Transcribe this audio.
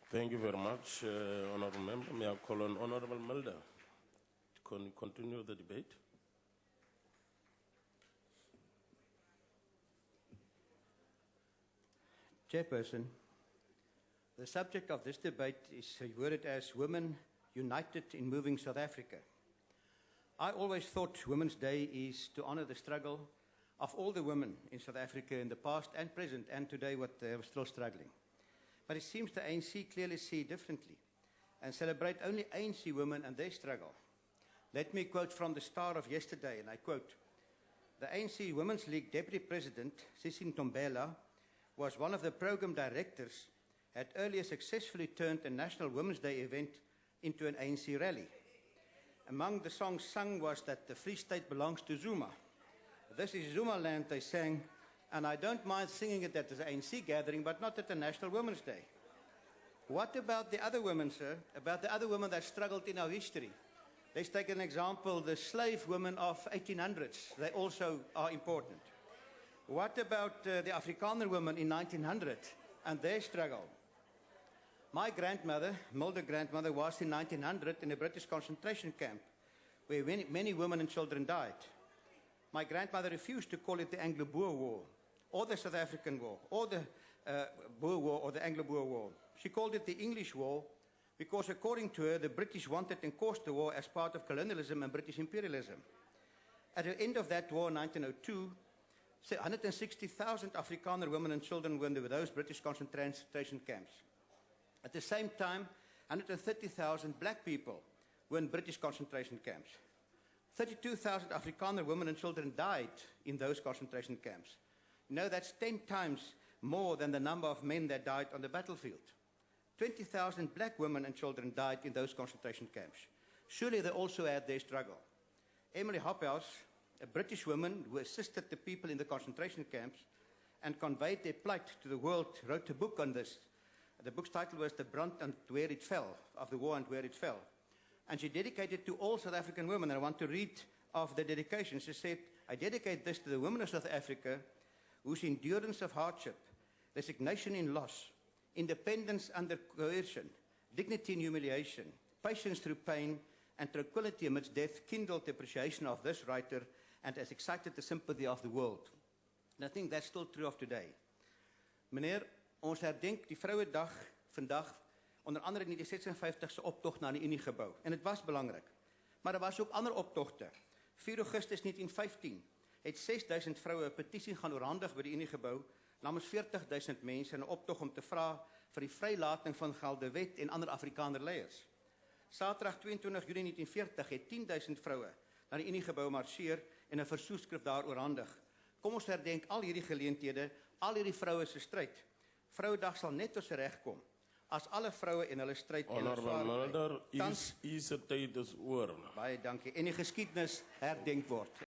Thank you very much, Honourable Member. May I call on Honourable Mulder to continue the debate? Chairperson, the subject of this debate is worded as Women United in Moving South Africa. I always thought Women's Day is to honour the struggle of all the women in South Africa in the past and present and today what they are still struggling. But it seems the ANC clearly see differently and celebrate only ANC women and their struggle. Let me quote from the Star of yesterday, and I quote, "The ANC Women's League Deputy President, Sien was one of the program directors, had earlier successfully turned a National Women's Day event into an ANC rally. Among the songs sung was that the Free State belongs to Zuma. This is Zuma land, they sang, and I don't mind singing it at the ANC gathering, but not at the National Women's Day." What about the other women, sir? About the other women that struggled in our history? Let's take an example, the slave women of 1800s. They also are important. What about the Afrikaner women in 1900 and their struggle? My grandmother, Mulder grandmother, was in 1900 in a British concentration camp where many women and children died. My grandmother refused to call it the Anglo-Boer War or the South African War or the Boer War or the Anglo-Boer War. She called it the English War because according to her, the British wanted and caused the war as part of colonialism and British imperialism. At the end of that war in 1902, 160,000 Afrikaner women and children were in those British concentration camps. At the same time, 130,000 black people were in British concentration camps. 32,000 Afrikaner women and children died in those concentration camps. You know, that's 10 times more than the number of men that died on the battlefield. 20,000 black women and children died in those concentration camps. Surely they also had their struggle. Emily Hophouse, a British woman who assisted the people in the concentration camps and conveyed their plight to the world, wrote a book on this. The book's title was The Brunt and Where It Fell, of the war and where it fell. And she dedicated it to all South African women. And I want to read of the dedication. She said, "I dedicate this to the women of South Africa whose endurance of hardship, resignation in loss, independence under coercion, dignity in humiliation, patience through pain, and tranquility amidst death kindled the appreciation of this writer and has excited the sympathy of the world." And I think that's still true of today. Meneer, ons herdenk die Vrouedag vandag, onder andere in die 56e optocht naar die Uniegebouw. En het was belangrijk. Maar er was ook andere optochten. 4 Augustus 1915 het 6.000 vrouwen een petitie gaan oorhandig by die Uniegebouw namens 40.000 mense in 'n optog om te vra vir die vrylating van Geldewet en ander Afrikaner leiers. Saterdag 22 Junie 1940 het 10.000 vroue na die Uniegebouw marseer en 'n versoekskrif daar oorhandig. Kom ons herdenk al hierdie geleenthede, al hierdie vroue se stryd. Vrouedag sal net tot sy reg kom as alle vroue en hulle stryd en Honourable Mulder, is 'n tyd is oor. Baie dankie. En die geskiedenis herdenk word.